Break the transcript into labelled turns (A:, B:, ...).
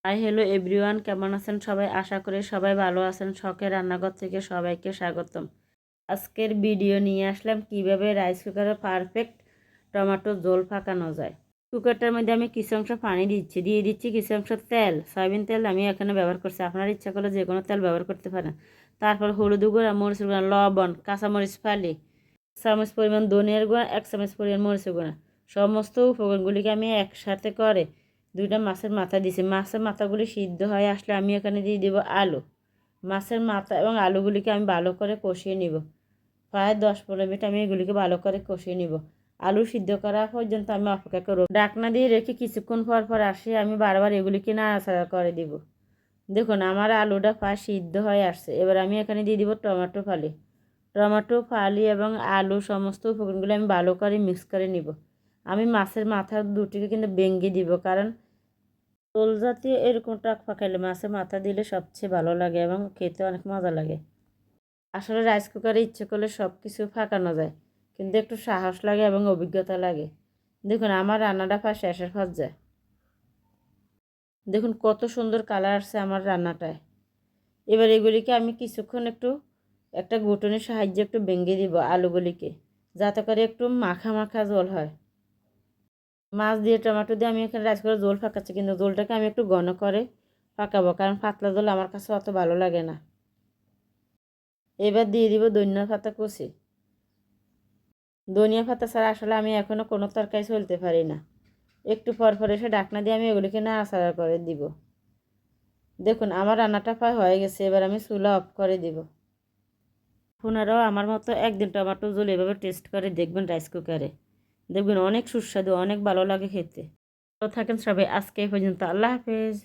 A: Hi hello everyone, কেমন আছেন সবাই? আশা করি সবাই ভালো আছেন। শখের রান্নাঘর থেকে সবাইকে স্বাগতম। আজকের ভিডিও নিয়ে আসলাম কিভাবে রাইস কুকারে পারফেক্ট টমেটো ঝোল পাকানো যায়। কুকারটার মধ্যে আমি কিছু অংশ পানি দিয়ে দিচ্ছি কিছু অংশ তেল, সয়াবিন তেল আমি এখানে ব্যবহার করছি। আপনার ইচ্ছা করলে যে কোনো তেল ব্যবহার করতে পারেন। তারপর হলুদ গুঁড়া, মরিচ গুঁড়া, লবণ, কাঁচামরিচ ফালি, 1 চামচ পরিমাণ ধনিয়ার গুঁড়া, 1 চামচ পরিমাণ মরিচের গুঁড়া, সমস্ত উপকরণগুলিকে আমি একসাথে করে দুইটা মাছের মাথা দিছি। মাছের মাথাগুলি সিদ্ধ হয়ে আসলে আমি এখানে দিয়ে দেবো আলু। মাছের মাথা এবং আলুগুলিকে আমি ভালো করে কষিয়ে নিব। প্রায় 10-15 মিনিট আমি এগুলিকে ভালো করে কষিয়ে নিব। আলু সিদ্ধ করা পর্যন্ত আমি অপেক্ষা করব। ঢাকনা দিয়ে রেখে কিছুক্ষণ পর পর আসে আমি বারবার এগুলিকে নাড়াচাড়া করে দিব। দেখুন আমার আলুটা প্রায় সিদ্ধ হয়ে আসছে। এবার আমি এখানে দিয়ে দিব টমেটো ফালি। টমেটো ফালি এবং আলু সমস্ত উপকরণগুলো আমি ভালো করে মিক্স করে নিব। আমি মাছের মাথা দুটিকে কিন্তু ভেঙে দিব, কারণ ঝোল জাতীয় এরকম টক পাকাইলে মাছের মাথা দিলে সবচেয়ে ভালো লাগে এবং খেতে অনেক মজা লাগে। আসলে রাইস কুকারে ইচ্ছে করলে সব কিছু ফাঁকানো যায়, কিন্তু একটু সাহস লাগে এবং অভিজ্ঞতা লাগে। দেখুন আমার রান্নাটা প্রায় শেষের পর্যায়ে। দেখুন কত সুন্দর কালার আসছে আমার রান্নাটায়। এবার এগুলিকে আমি কিছুক্ষণ একটা ঘুটনির সাহায্যে একটু ভেঙে দিব আলুগুলিকে, যাতে করে একটু মাখা মাখা ঝোল হয়। মাছ দিয়ে টমেটো দিয়ে আমি এখানে রাইস করে ঝোল পাকাচ্ছি, কিন্তু ঝোলটাকে আমি একটু ঘন করে পাকাবো, কারণ পাতলা ঝোল আমার কাছে অত ভালো লাগে না। এবার দিয়ে দিব ধনিয়া পাতা কুচি। ধনিয়া পাতা ছাড়া আসলে আমি এখনও কোনো তরকারি চলতে পারি না। একটু পর পর এসে ঢাকনা দিয়ে আমি এগুলিকে নাড়াচাড়া করে দিব। দেখুন আমার রান্নাটা প্রায় হয়ে গেছে। এবার আমি চুলা অফ করে দিব। আপনারাও আমার মতো একদিন টমেটো ঝোল এভাবে টেস্ট করে দেখবেন রাইস কুকারে। দেখবেন অনেক সুস্বাদু, অনেক ভালো লাগে খেতে। ভালো থাকেন সবাই, আজকে এই পর্যন্ত। আল্লাহ হাফেজ।